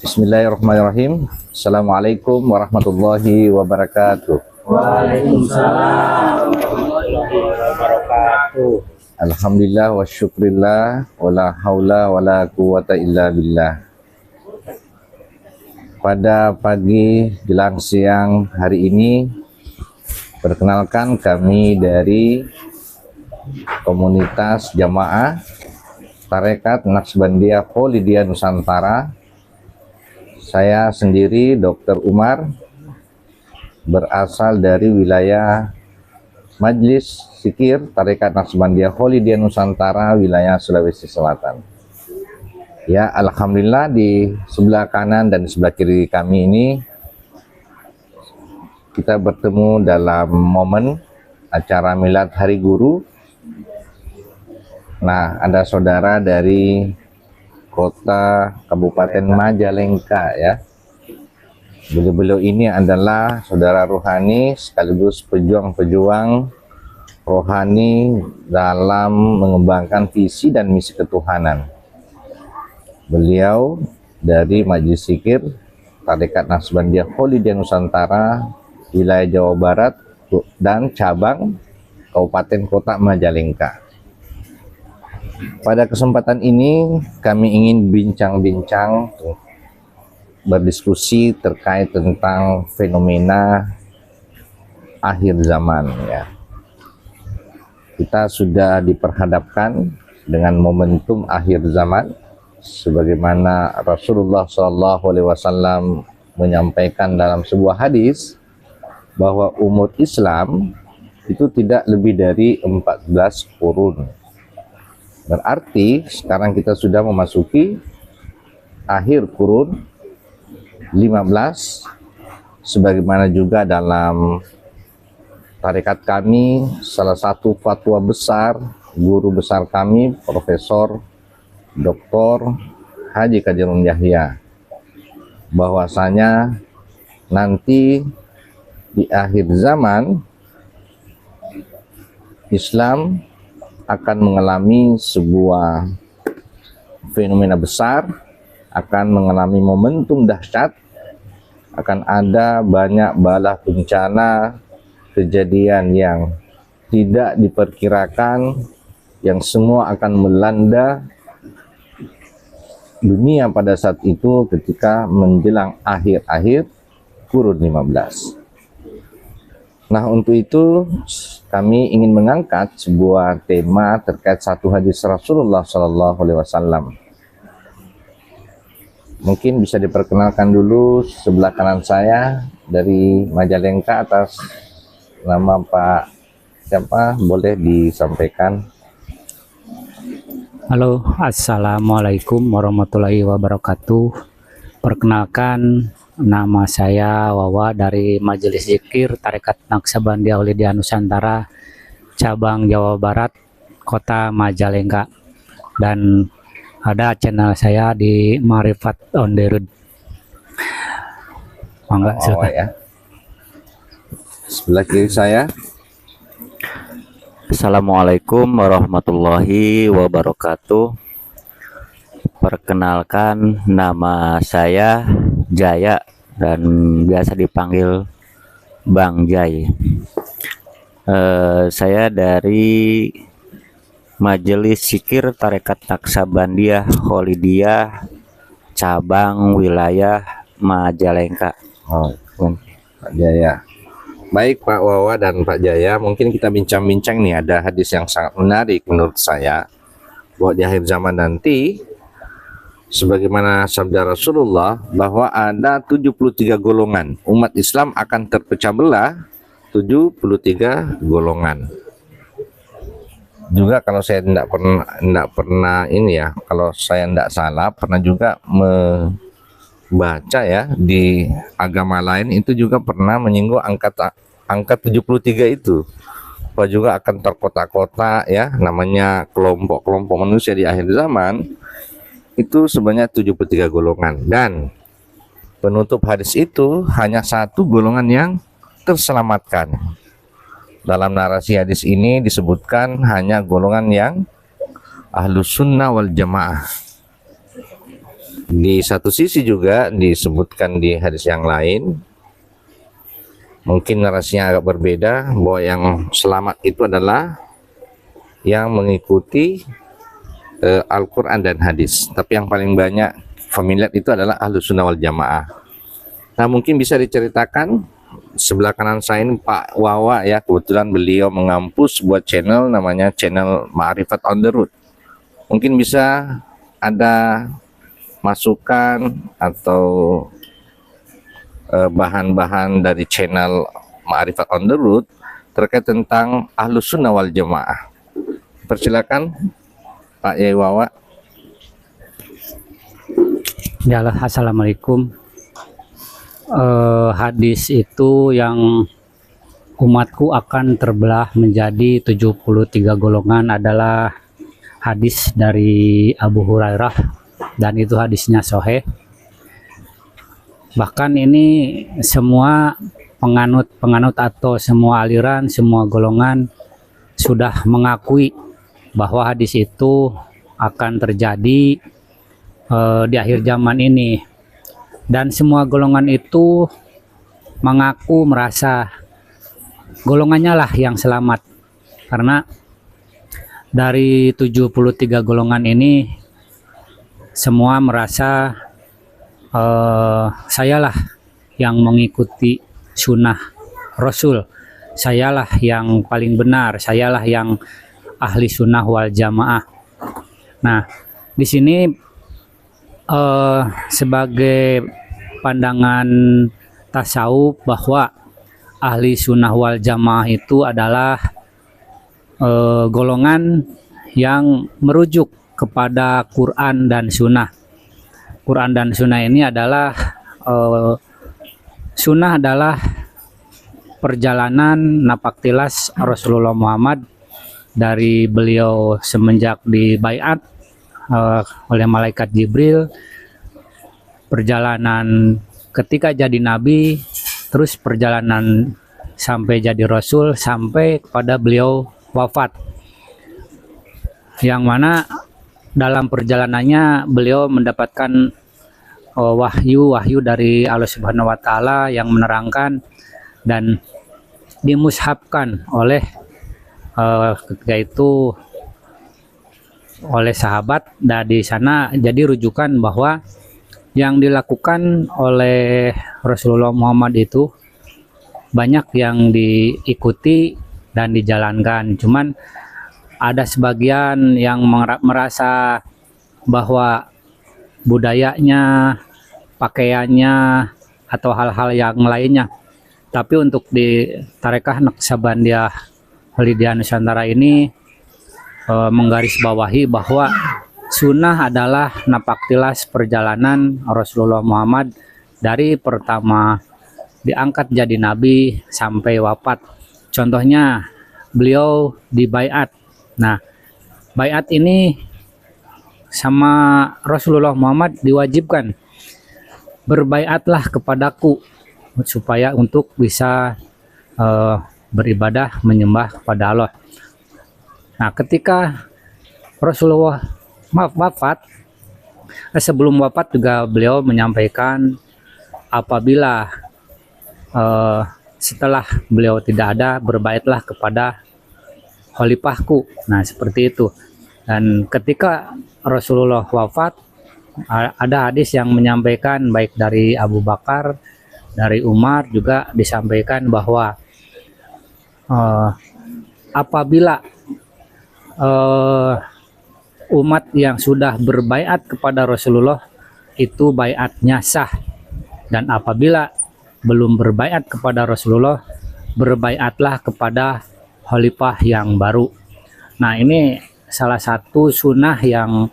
Bismillahirrahmanirrahim. Assalamualaikum warahmatullahi wabarakatuh. Waalaikumsalam warahmatullahi wabarakatuh. Alhamdulillah wa syukrillah wa la haula wa la quwata illa billah. Pada pagi jelang siang hari ini, perkenalkan kami dari komunitas jamaah Tarekat Naqsabandiyah Kholidiyah Nusantara. Saya sendiri Dr. Umar, berasal dari wilayah Majelis Zikir Tarekat Naqsabandiyah Kholidiyah Nusantara, wilayah Sulawesi Selatan. Ya, alhamdulillah di sebelah kanan dan di sebelah kiri kami ini kita bertemu dalam momen acara Milad Hari Guru. Nah, ada saudara dari kota Kabupaten Majalengka ya. Beliau ini adalah saudara rohani sekaligus pejuang-pejuang rohani dalam mengembangkan visi dan misi ketuhanan. Beliau dari Majelis Zikir Tarekat Naqsabandiyah Kholidiyah Nusantara, wilayah Jawa Barat dan cabang Kabupaten Kota Majalengka. Pada kesempatan ini kami ingin bincang-bincang, berdiskusi terkait tentang fenomena akhir zaman ya. Kita sudah diperhadapkan dengan momentum akhir zaman, sebagaimana Rasulullah SAW menyampaikan dalam sebuah hadis bahwa umat Islam itu tidak lebih dari 14 kurun. Berarti sekarang kita sudah memasuki akhir kurun 15, sebagaimana juga dalam tarekat kami salah satu fatwa besar guru besar kami Profesor Dr. Haji Kadirun Yahya, bahwasanya nanti di akhir zaman Islam akan mengalami sebuah fenomena besar, akan mengalami momentum dahsyat, akan ada banyak bala bencana, kejadian yang tidak diperkirakan, yang semua akan melanda dunia pada saat itu ketika menjelang akhir-akhir kurun 15. Nah, untuk itu kami ingin mengangkat sebuah tema terkait satu hadis Rasulullah SAW. Mungkin bisa diperkenalkan dulu sebelah kanan saya dari Majalengka, atas nama Pak siapa, boleh disampaikan. Halo, assalamualaikum warahmatullahi wabarakatuh. Perkenalkan, nama saya Wawa dari Majelis Zikir Tarekat Naqsabandiyah Kholidiyah Nusantara, cabang Jawa Barat, kota Majalengka. Dan ada channel saya di Marifat on the Road. Mangga, silakan. Ya. Sebelah kiri saya. Assalamualaikum warahmatullahi wabarakatuh. Perkenalkan, nama saya Jaya dan biasa dipanggil Bang Jai. Saya dari Majelis Zikir Tarekat Naqsabandiyah Kholidiyah cabang wilayah Majalengka. Oh, Pak Jaya. Baik Pak Wawa dan Pak Jaya, mungkin kita bincang-bincang nih, ada hadis yang sangat menarik menurut saya, bahwa di akhir zaman nanti sebagaimana sabda Rasulullah bahwa ada 73 golongan umat Islam akan terpecah belah 73 golongan. Juga kalau saya tidak pernah ini ya, kalau saya tidak salah pernah juga membaca ya di agama lain itu juga pernah menyinggung angka 73 itu. Bahwa juga akan terkotak-kotak ya, namanya kelompok-kelompok manusia di akhir zaman. Itu sebanyak 73 golongan, dan penutup hadis itu hanya satu golongan yang terselamatkan. Dalam narasi hadis ini disebutkan hanya golongan yang Ahlus Sunnah wal Jamaah. Di satu sisi juga disebutkan di hadis yang lain, mungkin narasinya agak berbeda, bahwa yang selamat itu adalah yang mengikuti Al-Quran dan hadis. Tapi yang paling banyak familiar itu adalah Ahlus Sunnah wal Jamaah. Nah, mungkin bisa diceritakan, sebelah kanan saya ini Pak Wawa ya, kebetulan beliau mengampus sebuah channel namanya channel Ma'rifat on the Road. Mungkin bisa ada masukan atau bahan-bahan dari channel Ma'rifat on the Road terkait tentang Ahlus Sunnah wal Jamaah. Persilakan Pak Yai Wawa. Ya, assalamualaikum. Hadis itu yang umatku akan terbelah menjadi 73 golongan adalah hadis dari Abu Hurairah, dan itu hadisnya sahih. Bahkan ini semua penganut atau semua aliran, semua golongan sudah mengakui bahwa hadis itu akan terjadi di akhir zaman ini, dan semua golongan itu mengaku merasa golongannya lah yang selamat, karena dari 73 golongan ini semua merasa sayalah yang mengikuti sunnah Rasul, sayalah yang paling benar, sayalah yang ahli sunnah wal jamaah. Nah, di sini sebagai pandangan tasawuf bahwa ahli sunnah wal jamaah itu adalah golongan yang merujuk kepada Quran dan sunnah. Quran dan sunnah ini adalah sunnah adalah perjalanan napaktilas Rasulullah Muhammad dari beliau semenjak dibaiat oleh malaikat Jibril, perjalanan ketika jadi nabi, terus perjalanan sampai jadi rasul, sampai kepada beliau wafat, yang mana dalam perjalanannya beliau mendapatkan wahyu dari Allah Subhanahu wa Ta'ala yang menerangkan dan dimushafkan oleh ketika itu oleh sahabat. Dan di sana jadi rujukan bahwa yang dilakukan oleh Rasulullah Muhammad itu banyak yang diikuti dan dijalankan. Cuman ada sebagian yang merasa bahwa budayanya, pakaiannya, atau hal-hal yang lainnya. Tapi untuk di Tarekah Naqsabandiyah Holidiyah Nusantara ini menggarisbawahi bahwa sunnah adalah napaktilas perjalanan Rasulullah Muhammad dari pertama diangkat jadi nabi sampai wafat. Contohnya beliau dibaiat. Nah, baiat ini sama Rasulullah Muhammad diwajibkan, berbaiatlah kepadaku supaya untuk bisa beribadah menyembah kepada Allah. Nah, ketika Rasulullah wafat, sebelum wafat juga beliau menyampaikan apabila setelah beliau tidak ada, berbaitlah kepada khalifahku. Nah, seperti itu. Dan ketika Rasulullah wafat, ada hadis yang menyampaikan baik dari Abu Bakar, dari Umar juga disampaikan bahwa apabila umat yang sudah berbaiat kepada Rasulullah itu baiatnya sah, dan apabila belum berbaiat kepada Rasulullah, berbaiatlah kepada khalifah yang baru. Nah, ini salah satu sunnah yang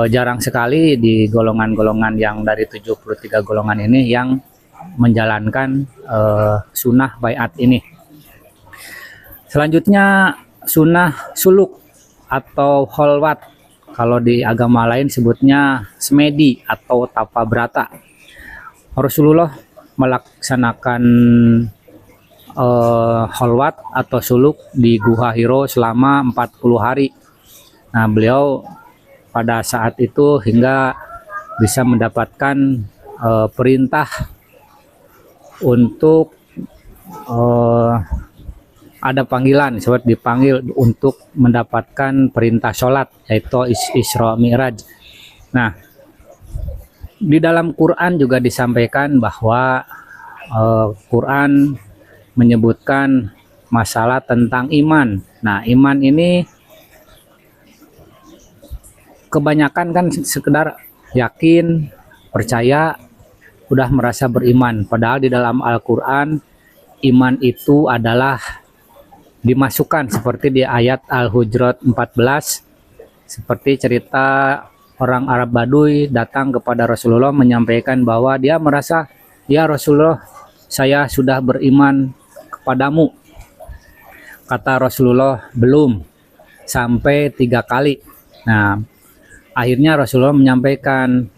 jarang sekali di golongan-golongan yang dari 73 golongan ini yang menjalankan sunnah baiat ini. Selanjutnya sunnah suluk atau kholwat, kalau di agama lain sebutnya semedi atau tapa brata. Rasulullah melaksanakan kholwat atau suluk di Gua Hiro selama 40 hari. Nah, beliau pada saat itu hingga bisa mendapatkan perintah untuk ada panggilan, seperti dipanggil untuk mendapatkan perintah sholat, yaitu Isra Mi'raj. Nah, di dalam Quran juga disampaikan bahwa Quran menyebutkan masalah tentang iman. Nah, iman ini kebanyakan kan sekedar yakin, percaya, udah merasa beriman. Padahal di dalam Al-Quran, iman itu adalah dimasukkan seperti di ayat Al-Hujurat 14, seperti cerita orang Arab Baduy datang kepada Rasulullah menyampaikan bahwa dia merasa, ya Rasulullah, saya sudah beriman kepadamu. Kata Rasulullah, belum, sampai 3 kali. Nah, akhirnya Rasulullah menyampaikan,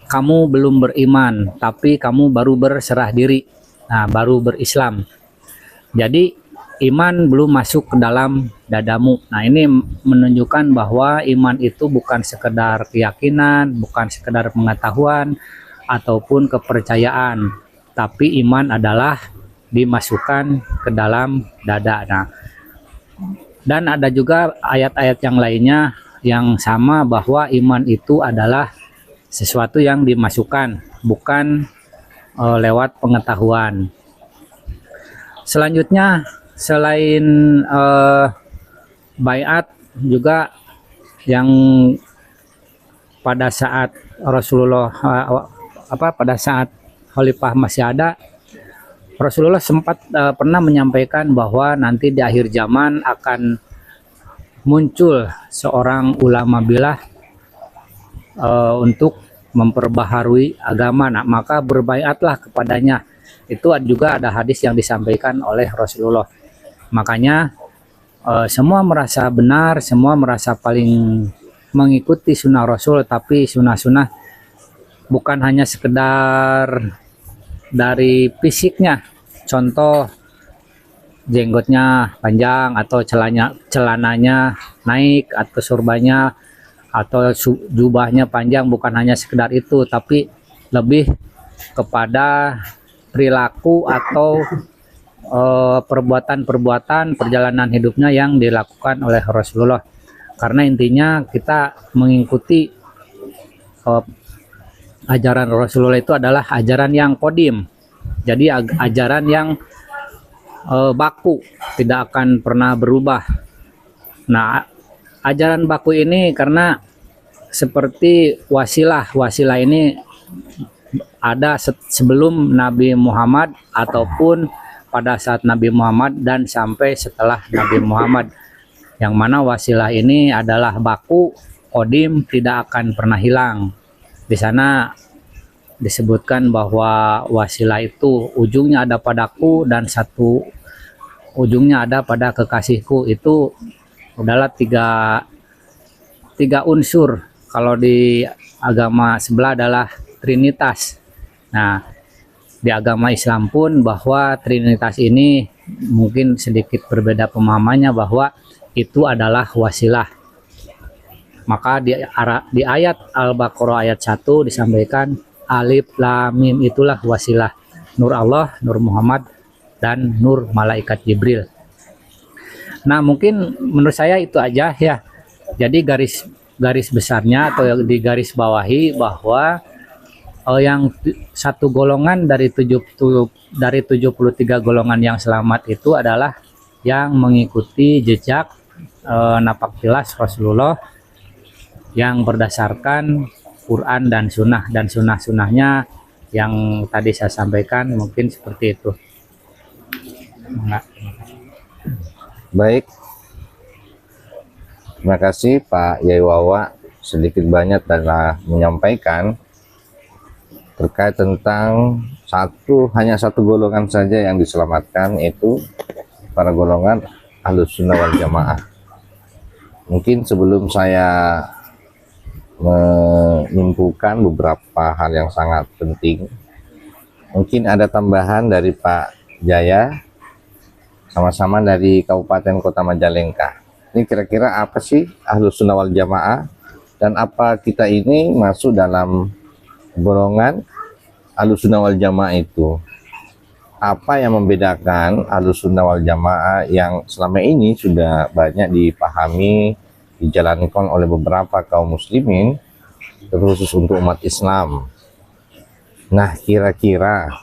kamu belum beriman, tapi kamu baru berserah diri. Nah, baru berislam. Jadi iman belum masuk ke dalam dadamu. Nah, ini menunjukkan bahwa iman itu bukan sekedar keyakinan, bukan sekedar pengetahuan ataupun kepercayaan, tapi iman adalah dimasukkan ke dalam dada. Nah, dan ada juga ayat-ayat yang lainnya yang sama bahwa iman itu adalah sesuatu yang dimasukkan, bukan lewat pengetahuan. Selanjutnya, selain baiat juga yang pada saat Rasulullah pada saat Khalifah masih ada, Rasulullah sempat pernah menyampaikan bahwa nanti di akhir zaman akan muncul seorang ulama billah untuk memperbaharui agama. Nah, maka berbaiatlah kepadanya. Itu juga ada hadis yang disampaikan oleh Rasulullah. Makanya semua merasa benar, semua merasa paling mengikuti sunnah Rasul, tapi sunnah-sunnah bukan hanya sekedar dari fisiknya, contoh jenggotnya panjang atau celananya naik atau surbanya atau jubahnya panjang, bukan hanya sekedar itu, tapi lebih kepada perilaku atau perbuatan-perbuatan perjalanan hidupnya yang dilakukan oleh Rasulullah. Karena intinya kita mengikuti ajaran Rasulullah itu adalah ajaran yang kodim, jadi ajaran yang baku, tidak akan pernah berubah. Nah, ajaran baku ini karena seperti wasilah ini ada sebelum Nabi Muhammad ataupun pada saat Nabi Muhammad dan sampai setelah Nabi Muhammad, yang mana wasilah ini adalah baku, kodim, tidak akan pernah hilang. Di sana disebutkan bahwa wasilah itu ujungnya ada padaku dan satu ujungnya ada pada kekasihku. Itu adalah tiga unsur. Kalau di agama sebelah adalah Trinitas. Nah, di agama Islam pun bahwa Trinitas ini mungkin sedikit berbeda pemahamannya, bahwa itu adalah wasilah. Maka di ayat Al-Baqarah ayat 1 disampaikan alif lam mim itulah wasilah, nur Allah, nur Muhammad, dan nur malaikat Jibril. Nah, mungkin menurut saya itu aja ya. Jadi garis besarnya atau di garis bawahi bahwa yang satu golongan dari 73 golongan yang selamat itu adalah yang mengikuti jejak napak tilas Rasulullah yang berdasarkan Quran dan sunnah-sunnahnya yang tadi saya sampaikan, mungkin seperti itu. Baik, terima kasih Pak Yai Wawa, sedikit banyak telah menyampaikan terkait tentang hanya satu golongan saja yang diselamatkan, yaitu para golongan Ahlus Sunnah wal Jamaah. Mungkin sebelum saya menyimpulkan beberapa hal yang sangat penting, mungkin ada tambahan dari Pak Jaya, sama-sama dari Kabupaten Kota Majalengka. Ini kira-kira apa sih Ahlus Sunnah wal Jamaah dan apa kita ini masuk dalam golongan Ahlussunnah wal Jamaah itu. Apa yang membedakan Ahlussunnah wal Jamaah yang selama ini sudah banyak dipahami, dijalankan oleh beberapa kaum muslimin, terkhusus untuk umat Islam. Nah, kira-kira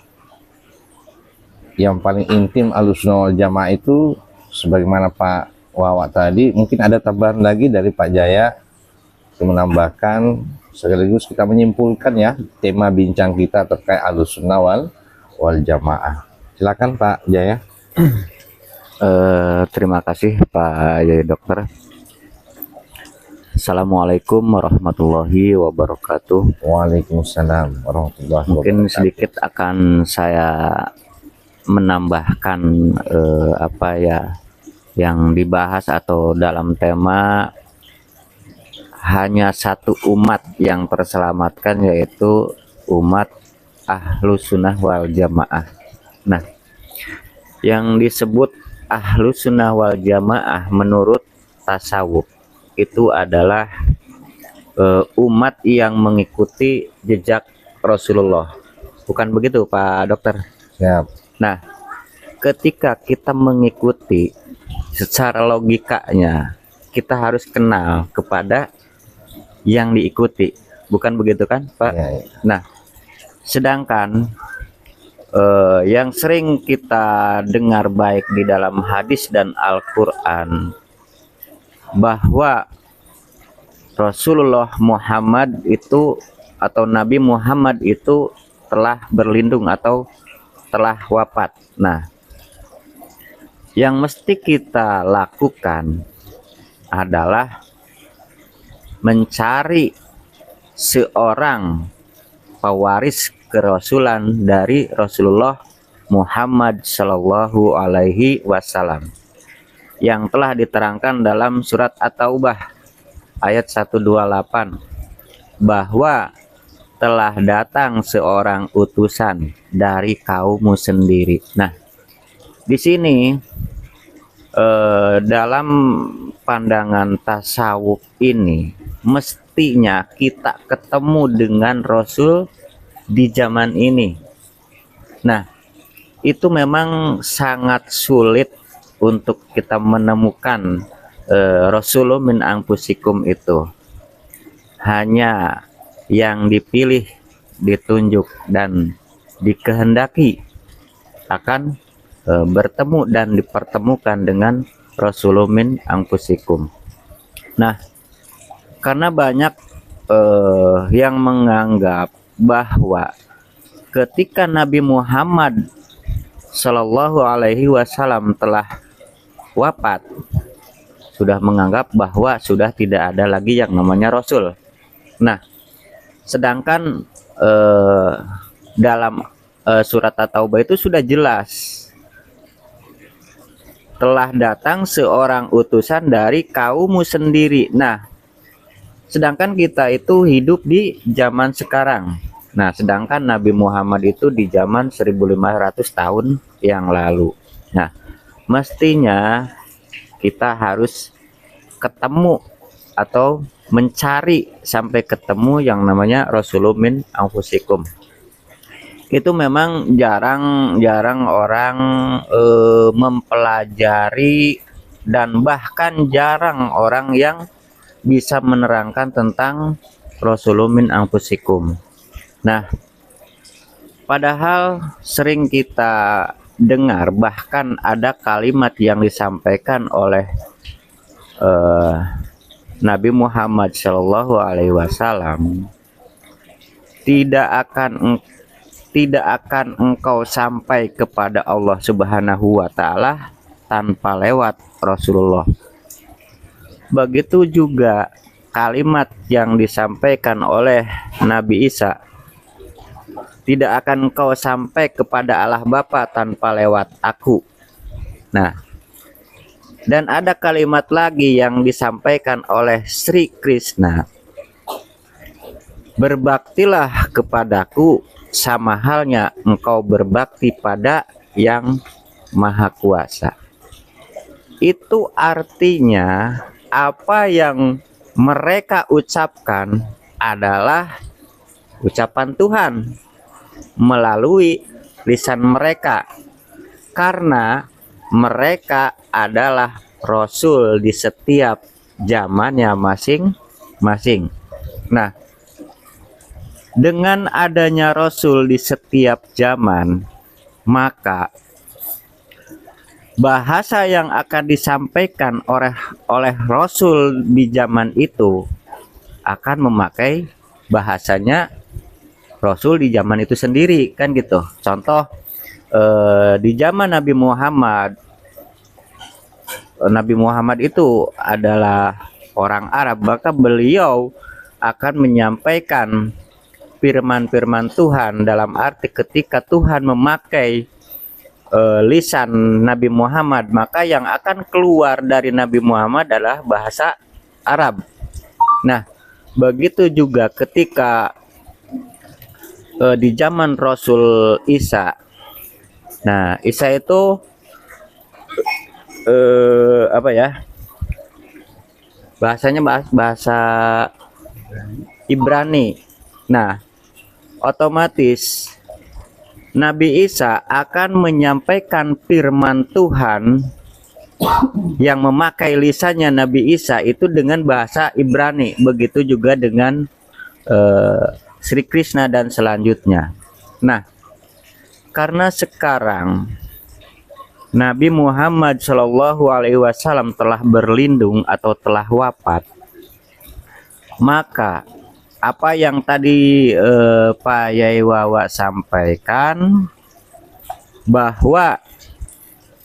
yang paling intim Ahlussunnah wal Jamaah itu, sebagaimana Pak Wawa tadi, mungkin ada tambahan lagi dari Pak Jaya untuk menambahkan, sekaligus kita menyimpulkan ya tema bincang kita terkait Ahlussunnah wal Jamaah. Silakan Pak Jaya. Terima kasih Pak Yai Dokter. Assalamualaikum warahmatullahi wabarakatuh. Waalaikumsalam warahmatullahi Mungkin wabarakatuh. sedikit akan saya menambahkan apa ya yang dibahas atau dalam tema hanya satu umat yang terselamatkan, yaitu umat Ahlussunnah wal Jamaah. Nah, yang disebut Ahlussunnah wal Jamaah menurut tasawuf itu adalah umat yang mengikuti jejak Rasulullah. Bukan begitu Pak Dokter? Siap. Nah, ketika kita mengikuti, secara logikanya kita harus kenal kepada yang diikuti. Bukan begitu kan Pak? Ya, ya. Nah, sedangkan yang sering kita dengar baik di dalam hadis dan Al-Quran, bahwa Rasulullah Muhammad itu atau Nabi Muhammad itu telah berlindung atau telah wafat. Nah, yang mesti kita lakukan adalah mencari seorang pewaris kerasulan dari Rasulullah Muhammad Shallallahu Alaihi Wasallam yang telah diterangkan dalam surat At-Taubah ayat 128 bahwa telah datang seorang utusan dari kaummu sendiri. Nah, di sini dalam pandangan tasawuf ini mestinya kita ketemu dengan Rasul di zaman ini. Nah, itu memang sangat sulit untuk kita menemukan Rasulullah min anfusikum itu. Hanya yang dipilih, ditunjuk dan dikehendaki akan bertemu dan dipertemukan dengan Rasulullah min anfusikum. Nah, karena banyak yang menganggap bahwa ketika Nabi Muhammad Shallallahu Alaihi Wasallam telah wafat, sudah menganggap bahwa sudah tidak ada lagi yang namanya Rasul. Nah, sedangkan dalam surat At-Taubah itu sudah jelas, telah datang seorang utusan dari kaummu sendiri. Nah, sedangkan kita itu hidup di zaman sekarang. Nah, sedangkan Nabi Muhammad itu di zaman 1500 tahun yang lalu. Nah, mestinya kita harus ketemu atau mencari sampai ketemu yang namanya Rasulullah min anfusikum. Itu memang jarang orang mempelajari, dan bahkan jarang orang yang bisa menerangkan tentang Rasulullah min anfusikum. Nah, padahal sering kita dengar, bahkan ada kalimat yang disampaikan oleh Nabi Muhammad Shallallahu Alaihi Wasallam, tidak akan engkau sampai kepada Allah Subhanahu wa Ta'ala tanpa lewat Rasulullah. Begitu juga kalimat yang disampaikan oleh Nabi Isa, tidak akan engkau sampai kepada Allah Bapa tanpa lewat aku. Nah, dan ada kalimat lagi yang disampaikan oleh Sri Krishna, berbaktilah kepadaku sama halnya engkau berbakti pada yang Maha Kuasa. Itu artinya apa yang mereka ucapkan adalah ucapan Tuhan melalui lisan mereka, karena mereka adalah rasul di setiap zamannya masing-masing. Nah, dengan adanya rasul di setiap zaman, maka bahasa yang akan disampaikan oleh rasul di zaman itu akan memakai bahasanya rasul di zaman itu sendiri, kan gitu. Contoh, di zaman Nabi Muhammad itu adalah orang Arab, maka beliau akan menyampaikan firman-firman Tuhan, dalam arti ketika Tuhan memakai lisan Nabi Muhammad, maka yang akan keluar dari Nabi Muhammad adalah bahasa Arab. Nah, begitu juga ketika di zaman Rasul Isa. Nah, Isa itu apa ya? Bahasanya bahasa Ibrani. Nah, otomatis Nabi Isa akan menyampaikan firman Tuhan yang memakai lisannya Nabi Isa itu dengan bahasa Ibrani. Begitu juga dengan Sri Krishna dan selanjutnya. Nah, karena sekarang Nabi Muhammad Shallallahu Alaihi Wasallam telah berlindung atau telah wafat, maka apa yang tadi Pak Yai Wawa sampaikan, bahwa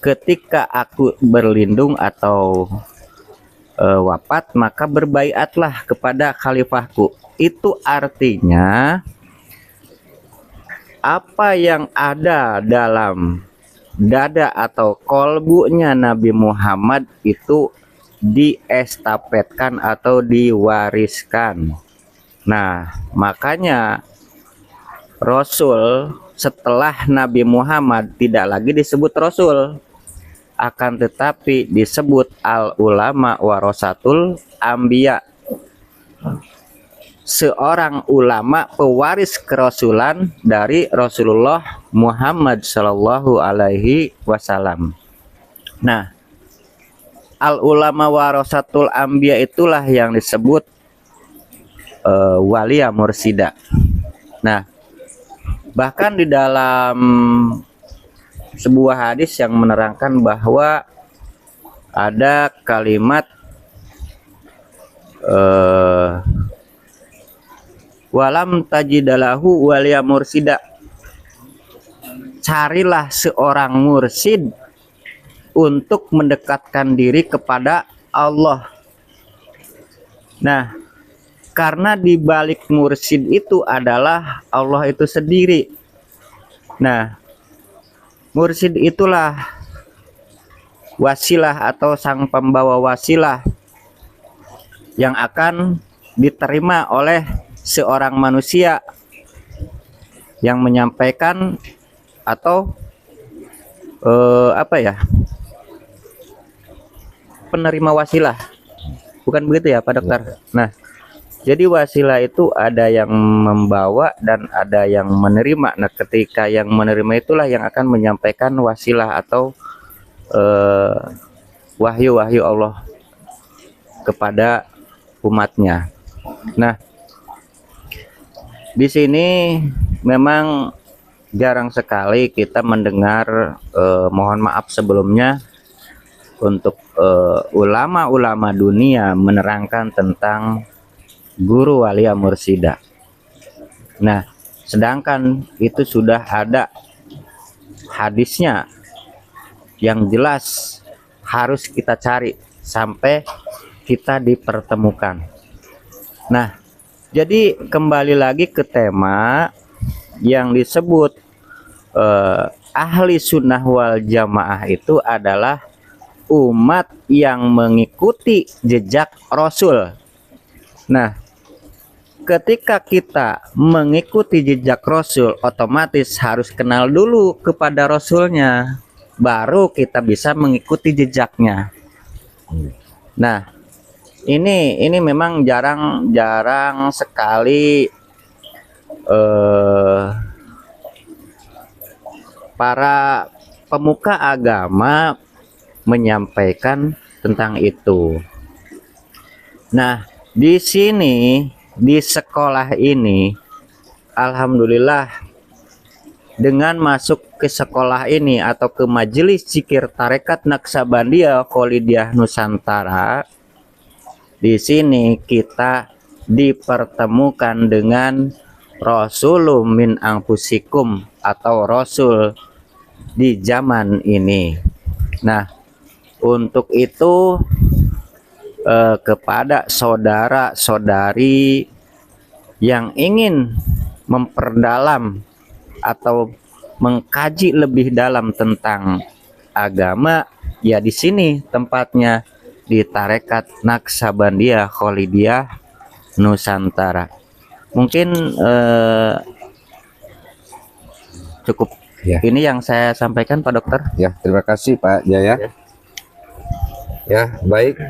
ketika aku berlindung atau wafat, maka berbaiatlah kepada khalifahku. Itu artinya apa yang ada dalam dada atau kolbunya Nabi Muhammad itu diestafetkan atau diwariskan. Nah, makanya Rasul setelah Nabi Muhammad tidak lagi disebut Rasul, akan tetapi disebut al-ulama warasatul anbiya. Seorang ulama pewaris kerasulan dari Rasulullah Muhammad Shallallahu Alaihi Wasallam. Nah, al-ulama warasatul anbiya itulah yang disebut walia mursida. Nah, bahkan di dalam sebuah hadis yang menerangkan bahwa ada kalimat walam tajidalahu walia mursida, carilah seorang mursid untuk mendekatkan diri kepada Allah. Nah, karena di balik mursid itu adalah Allah itu sendiri. Nah, mursid itulah wasilah atau sang pembawa wasilah yang akan diterima oleh seorang manusia yang menyampaikan atau apa ya, penerima wasilah, bukan begitu ya Pak Dokter? Nah, jadi wasilah itu ada yang membawa dan ada yang menerima. Nah, ketika yang menerima itulah yang akan menyampaikan wasilah atau wahyu-wahyu Allah kepada umatnya. Nah, di sini memang jarang sekali kita mendengar, mohon maaf sebelumnya, untuk ulama-ulama dunia menerangkan tentang guru walia mursida. Nah, sedangkan itu sudah ada hadisnya yang jelas, harus kita cari sampai kita dipertemukan. Nah, jadi kembali lagi ke tema yang disebut ahli sunnah wal jamaah itu adalah umat yang mengikuti jejak Rasul. Nah, ketika kita mengikuti jejak Rasul, otomatis harus kenal dulu kepada Rasulnya, baru kita bisa mengikuti jejaknya. Nah, ini memang jarang sekali eh, para pemuka agama menyampaikan tentang itu. Nah, di sini di sekolah ini, alhamdulillah, dengan masuk ke sekolah ini atau ke Majelis Zikir Tarekat Naksabandia Kholidiyah Nusantara, di sini kita dipertemukan dengan Rasulun min anfusikum atau Rasul di zaman ini. Nah, untuk itu kepada saudara-saudari yang ingin memperdalam atau mengkaji lebih dalam tentang agama, ya di sini tempatnya di Tarekat Naksabandia Kholidiyah Nusantara. Mungkin cukup Ya. ini yang saya sampaikan, Pak Dokter. Ya, terima kasih Pak Jaya. Ya, baik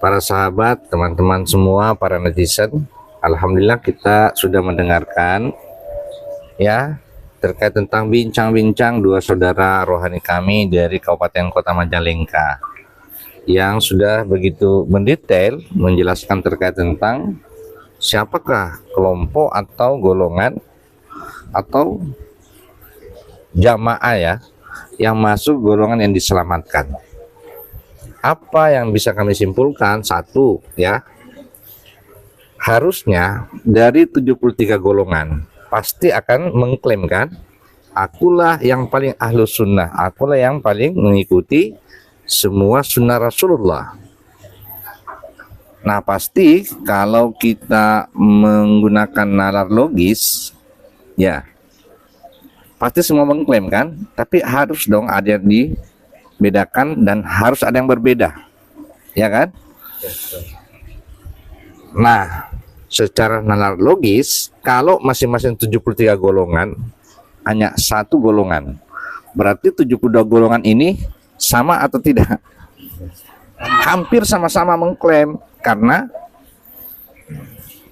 para sahabat, teman-teman semua, para netizen, alhamdulillah kita sudah mendengarkan ya terkait tentang bincang-bincang dua saudara rohani kami dari Kabupaten Kota Majalengka yang sudah begitu mendetail menjelaskan terkait tentang siapakah kelompok atau golongan atau jamaah ya yang masuk golongan yang diselamatkan. Apa yang bisa kami simpulkan? Satu ya, harusnya dari 73 golongan pasti akan mengklaim kan, akulah yang paling ahlus sunnah, akulah yang paling mengikuti semua sunnah Rasulullah. Nah pasti kalau kita menggunakan nalar logis ya pasti semua mengklaim kan, tapi harus dong ada yang dibedakan dan harus ada yang berbeda, ya kan? Nah, secara nalar logis, kalau masing-masing 73 golongan hanya satu golongan, berarti 72 golongan ini sama atau tidak? Hampir sama-sama mengklaim karena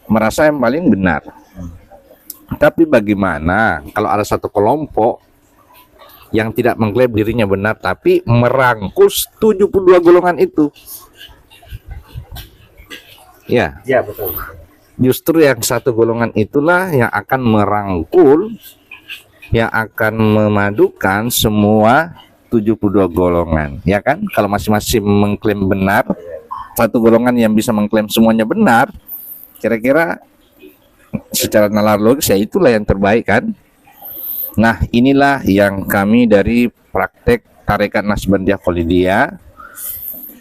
merasa yang paling benar. Tapi bagaimana kalau ada satu kelompok yang tidak mengklaim dirinya benar tapi merangkul 72 golongan itu? Ya, Ya, betul. justru yang satu golongan itulah yang akan merangkul, yang akan memadukan semua 72 golongan, ya kan? Kalau masing-masing mengklaim benar, satu golongan yang bisa mengklaim semuanya benar, kira-kira secara nalar logis ya itulah yang terbaik kan? Nah, inilah yang kami dari praktek Tarekat Naksabandia Kholidiyah.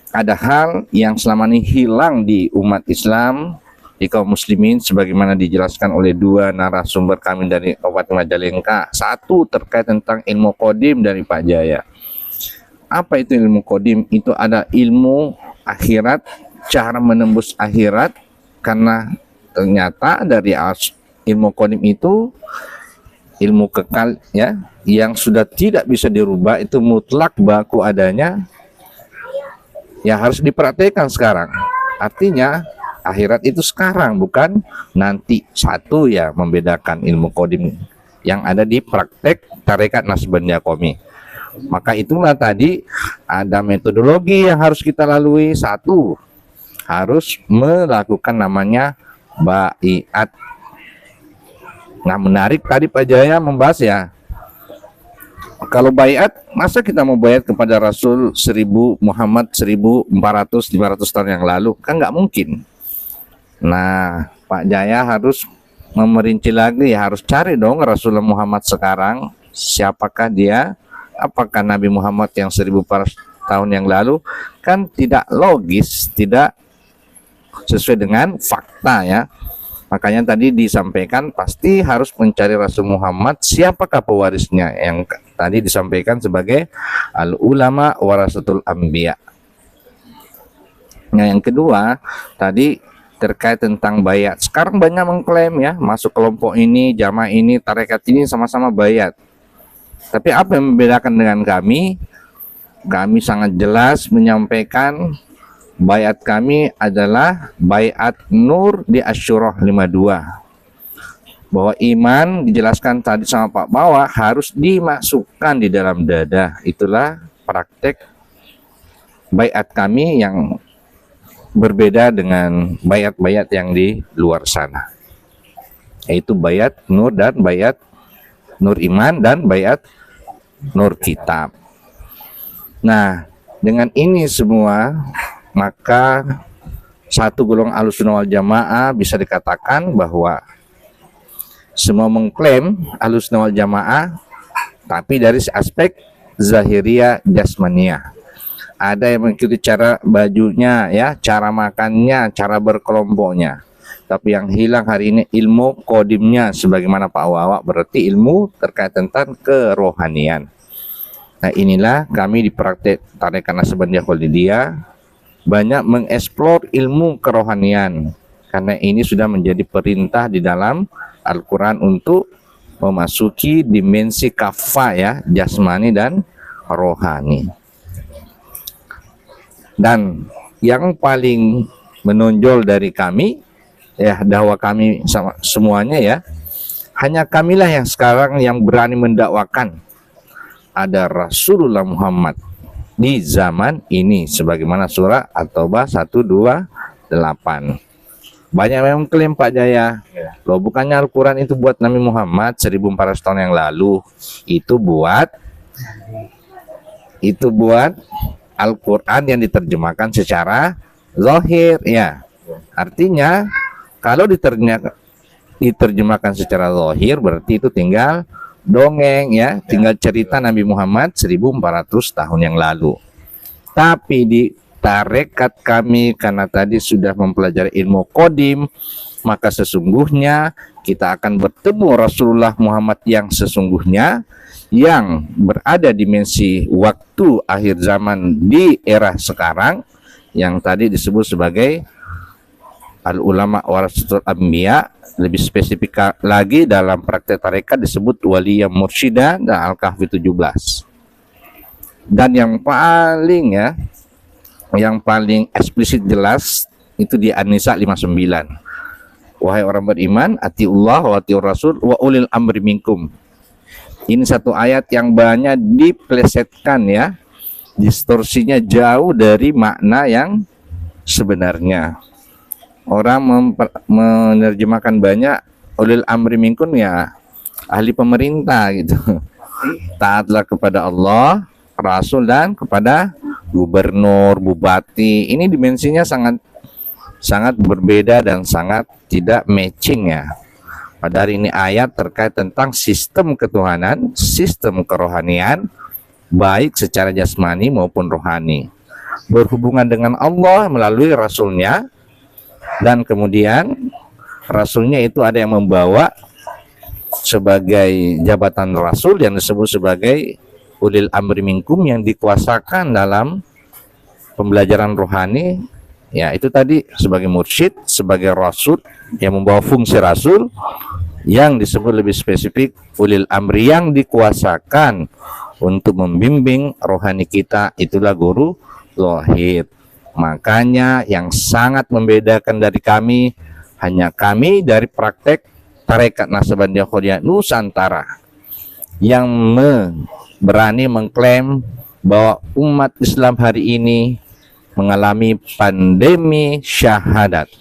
Ada hal yang selama ini hilang di umat Islam, di kaum muslimin, sebagaimana dijelaskan oleh dua narasumber kami dari Kabupaten Majalengka. Satu terkait tentang ilmu qadim dari Pak Jaya. Apa itu ilmu qadim? Itu ada ilmu akhirat, cara menembus akhirat, karena ternyata dari ilmu qadim itu ilmu kekal ya, yang sudah tidak bisa dirubah, itu mutlak baku adanya, ya harus diperhatikan sekarang. Artinya akhirat itu sekarang, bukan nanti. Satu ya, membedakan ilmu qadim yang ada di praktek Tarekat Naksabandia Qomi. Maka itulah tadi ada metodologi yang harus kita lalui. Satu, harus melakukan namanya baiat. Nah, menarik tadi Pak Jaya membahas ya, kalau baiat, masa kita mau baiat kepada Rasul 1000 Muhammad 1400-500 tahun yang lalu? Kan nggak mungkin. Nah, Pak Jaya harus memerinci lagi, ya harus cari dong Rasulullah Muhammad sekarang, siapakah dia? Apakah Nabi Muhammad yang 1400 tahun yang lalu? Kan tidak logis, tidak sesuai dengan fakta ya. Makanya tadi disampaikan pasti harus mencari Rasul Muhammad, siapakah pewarisnya, yang tadi disampaikan sebagai al-ulama warasatul anbiya. Nah, yang kedua tadi terkait tentang bayat. Sekarang banyak mengklaim ya, masuk kelompok ini, jamaah ini, tarekat ini sama-sama bayat. Tapi apa yang membedakan dengan kami? Kami sangat jelas menyampaikan bayat kami adalah bayat nur di Asyurah 52. bahwa iman dijelaskan tadi sama Pak Bawa harus dimasukkan di dalam dada. Itulah praktek baiat kami yang berbeda dengan baiat-baiat yang di luar sana, yaitu baiat nur dan baiat nur iman dan baiat nur kitab. Nah, dengan ini semua maka satu golongan Ahlussunnah wal Jamaah bisa dikatakan bahwa semua mengklaim Ahlussunnah wal Jamaah, tapi dari aspek zahiriyah jasmaniyah. Ada yang mengikuti cara bajunya, ya, cara makannya, cara berkelompoknya. Tapi yang hilang hari ini ilmu kodimnya, sebagaimana Pak Wawa, berarti ilmu terkait tentang kerohanian. Nah, inilah kami di praktek Tarekat Naqsabandiyah Khalidiyah banyak mengeksplor ilmu kerohanian, karena ini sudah menjadi perintah di dalam Al-Quran untuk memasuki dimensi kafah, ya, jasmani dan rohani. Dan yang paling menonjol dari kami, ya, dakwah kami sama semuanya, ya, hanya kamilah yang sekarang yang berani mendakwakan ada Rasulullah Muhammad di zaman ini, sebagaimana surah At-Taubah 128. Banyak yang mengklaim Pak Jaya, loh, bukannya Al-Quran itu buat Nabi Muhammad 1400 tahun yang lalu. Itu buat Al-Quran yang diterjemahkan secara zahir, ya. Artinya kalau diterjemahkan secara zahir berarti itu tinggal dongeng, ya, tinggal cerita Nabi Muhammad 1400 tahun yang lalu. Tapi di tarekat kami, karena tadi sudah mempelajari ilmu kodim, maka sesungguhnya kita akan bertemu Rasulullah Muhammad yang sesungguhnya, yang berada dimensi waktu akhir zaman di era sekarang, yang tadi disebut sebagai al-ulama warasatul anbiya. Lebih spesifik lagi dalam praktek tarekat disebut waliyah mursyida dan Al-Kahfi 17. Dan yang paling eksplisit jelas itu di An-Nisa 59. Wahai orang beriman, atiullah wa atiur rasul wa ulil amri minkum. Ini satu ayat yang banyak diplesetkan, ya. Distorsinya jauh dari makna yang sebenarnya. Orang menerjemahkan banyak ulil amri minkum, ya, ahli pemerintah gitu. Taatlah kepada Allah, Rasul, dan kepada gubernur, bupati. Ini dimensinya sangat berbeda dan sangat tidak matching, ya. Padahal ini ayat terkait tentang sistem ketuhanan, sistem kerohanian, baik secara jasmani maupun rohani. Berhubungan dengan Allah melalui Rasulnya, dan kemudian Rasulnya itu ada yang membawa sebagai jabatan Rasul yang disebut sebagai ulil amri minkum, yang dikuasakan dalam pembelajaran rohani, ya, itu tadi sebagai mursyid, sebagai Rasul yang membawa fungsi Rasul, yang disebut lebih spesifik ulil amri yang dikuasakan untuk membimbing rohani kita, itulah guru lohid. Makanya yang sangat membedakan dari kami, hanya kami dari praktek Tarekat Naqsabandiyah Khalidiyah Nusantara yang berani mengklaim bahwa umat Islam hari ini mengalami pandemi syahadat.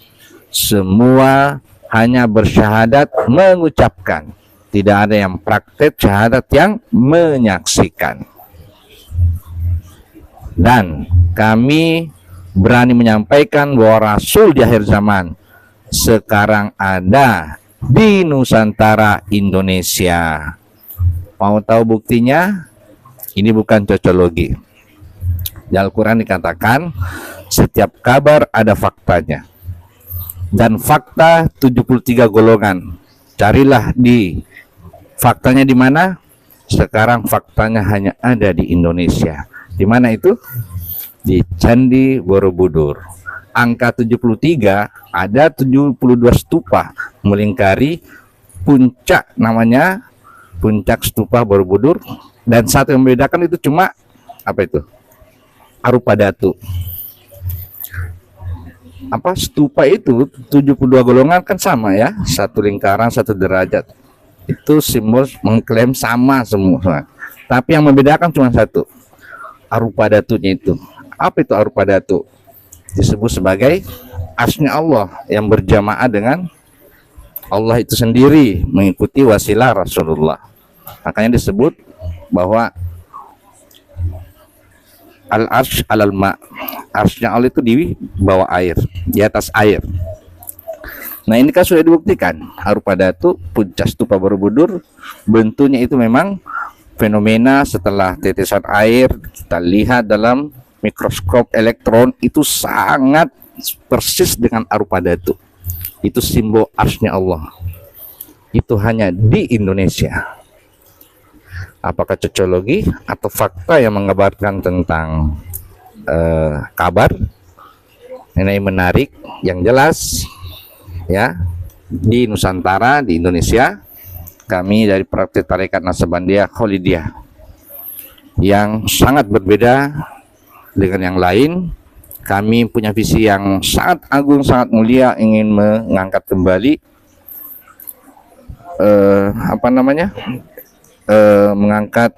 Semua hanya bersyahadat mengucapkan, tidak ada yang praktek syahadat yang menyaksikan. Dan kami berani menyampaikan bahwa Rasul di akhir zaman sekarang ada di Nusantara Indonesia. Mau tahu buktinya? Ini bukan cocologi. Di Al-Quran dikatakan setiap kabar ada faktanya. Dan fakta 73 golongan. Carilah di faktanya di mana? Sekarang faktanya hanya ada di Indonesia. Di mana itu? Di Candi Borobudur. Angka 73, ada 72 stupa melingkari puncak, namanya puncak stupa Borobudur. Dan satu yang membedakan itu cuma apa itu? Arupa datu. apa stupa itu 72 golongan kan sama ya, satu lingkaran satu derajat, itu simbol mengklaim sama semua, tapi yang membedakan cuma satu, arupa datunya itu. Apa itu arupa datu? Disebut sebagai arsy-Nya Allah yang berjamaah dengan Allah itu sendiri, mengikuti wasilah Rasulullah. Makanya disebut bahwa al-arsy alal ma, arsy-Nya Allah itu di bawah air, di atas air. Nah ini kan sudah dibuktikan, arupa datu puncak stupa Borobudur bentuknya itu memang fenomena setelah tetesan air kita lihat dalam mikroskop elektron itu sangat persis dengan arupa datu. Itu simbol arsy-Nya Allah. Itu hanya di Indonesia. Apakah cocologi atau fakta yang mengabarkan tentang kabar? Ini menarik, yang jelas ya, di Nusantara, di Indonesia, kami dari praktik tarekat Naqsabandiyah Kholidiyah yang sangat berbeda dengan yang lain. Kami punya visi yang sangat agung, sangat mulia, ingin mengangkat kembali mengangkat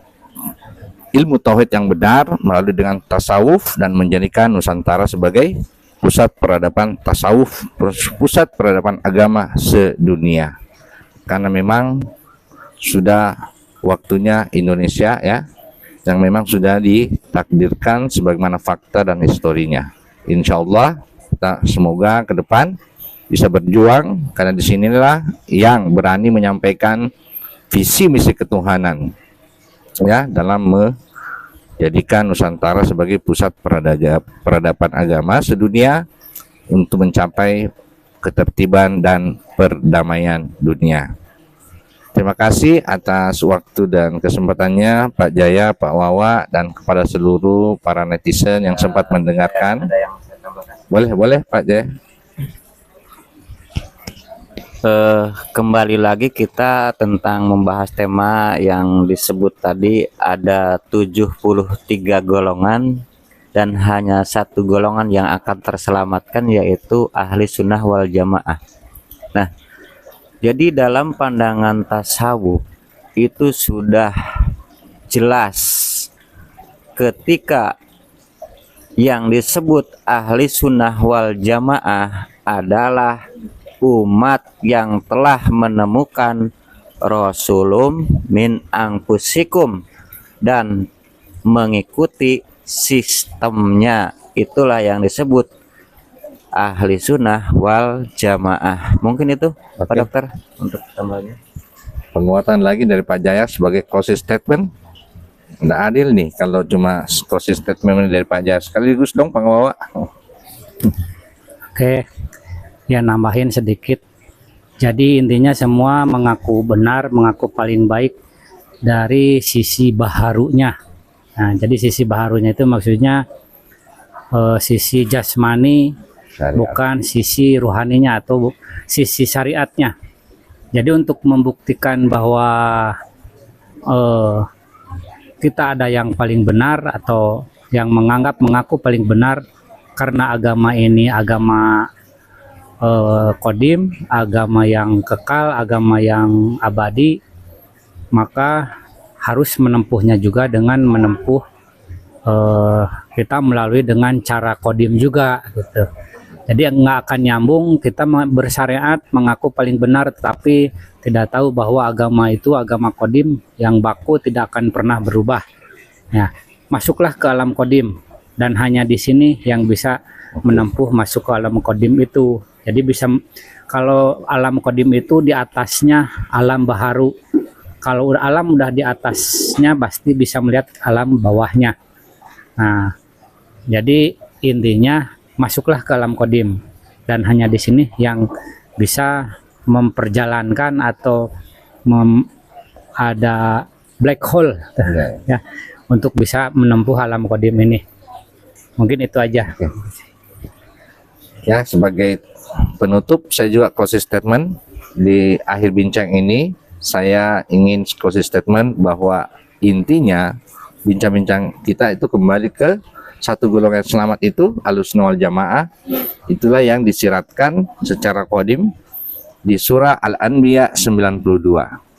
ilmu tauhid yang benar melalui dengan tasawuf dan menjadikan Nusantara sebagai pusat peradaban tasawuf, pusat peradaban agama sedunia. Karena memang sudah waktunya Indonesia ya, yang memang sudah ditakdirkan sebagaimana fakta dan historinya. Insya Allah kita semoga ke depan bisa berjuang, karena disinilah yang berani menyampaikan visi misi ketuhanan ya, dalam menjadikan Nusantara sebagai pusat peradaban agama sedunia untuk mencapai ketertiban dan perdamaian dunia. Terima kasih atas waktu dan kesempatannya Pak Jaya, Pak Wawa, dan kepada seluruh para netizen yang sempat mendengarkan. Boleh Pak Jaya. Kembali lagi kita tentang membahas tema yang disebut tadi, ada 73 golongan dan hanya satu golongan yang akan terselamatkan, yaitu ahli sunnah wal jamaah. Nah, jadi dalam pandangan tasawuf itu sudah jelas ketika yang disebut ahli sunnah wal jamaah adalah umat yang telah menemukan rasulum min anfusikum dan mengikuti sistemnya. Itulah yang disebut ahli sunnah wal jamaah. Mungkin itu Pak Dokter untuk tambahnya. Penguatan lagi dari Pak Jaya sebagai closing statement. Nggak adil nih kalau cuma closing statement dari Pak Jaya sekaligus dong Pak Wawa. Oke, ya nambahin sedikit. Jadi intinya semua mengaku benar, mengaku paling baik dari sisi baharunya. Nah, jadi sisi baharunya itu maksudnya sisi jasmani, syariat, bukan sisi ruhaninya atau sisi syariatnya. Jadi untuk membuktikan bahwa kita ada yang paling benar atau yang mengaku paling benar karena agama ini agama kodim, agama yang kekal, agama yang abadi, maka harus menempuhnya juga dengan menempuh kita melalui dengan cara kodim juga gitu. Jadi nggak akan nyambung kita bersyariat mengaku paling benar tetapi tidak tahu bahwa agama itu agama kodim yang baku tidak akan pernah berubah. Ya, masuklah ke alam kodim dan hanya di sini yang bisa menempuh masuk ke alam kodim itu. Jadi bisa, kalau alam kodim itu di atasnya alam baharu. Kalau alam udah di atasnya pasti bisa melihat alam bawahnya. Nah, jadi intinya masuklah ke alam kodim dan hanya di sini yang bisa memperjalankan atau ada black hole ya untuk bisa menempuh alam kodim ini. Mungkin itu aja. Ya, sebagai penutup saya juga closing statement di akhir bincang ini. Saya ingin closing statement bahwa intinya bincang-bincang kita itu kembali ke satu golongan selamat itu Ahlussunnah wal Jamaah Itulah yang disiratkan secara qadim di surah Al-Anbiya 92.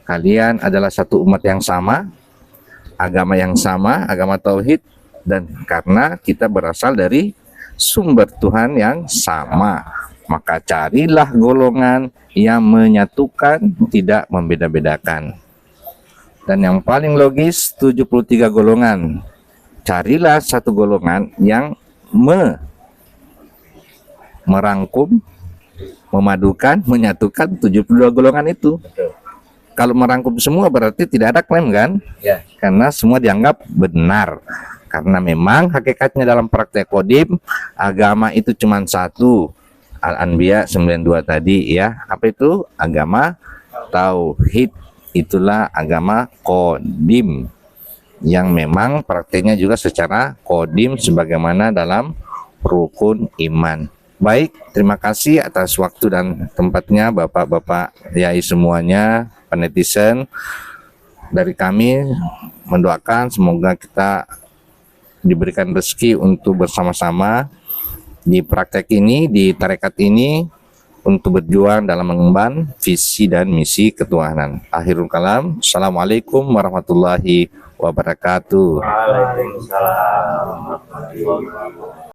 Kalian adalah satu umat yang sama, agama yang sama, agama tauhid, dan karena kita berasal dari sumber Tuhan yang sama, maka carilah golongan yang menyatukan, tidak membeda-bedakan. Dan yang paling logis 73 golongan. Carilah satu golongan yang merangkum, memadukan, menyatukan 72 golongan itu. Kalau merangkum semua berarti tidak ada klaim kan? Ya. Karena semua dianggap benar. Karena memang hakikatnya dalam praktek qadim agama itu cuma satu. Al-Anbiya 92 tadi ya. Apa itu? Agama tauhid. Itulah agama qadim yang memang prakteknya juga secara qadim sebagaimana dalam rukun iman. Baik, terima kasih atas waktu dan tempatnya Bapak-bapak yai semuanya, penetizen. Dari kami mendoakan semoga kita diberikan rezeki untuk bersama-sama di praktek ini, di tarekat ini, untuk berjuang dalam mengemban visi dan misi ketuhanan. Akhirul kalam, Assalamualaikum warahmatullahi wabarakatuh. Waalaikumsalam warahmatullahi wabarakatuh.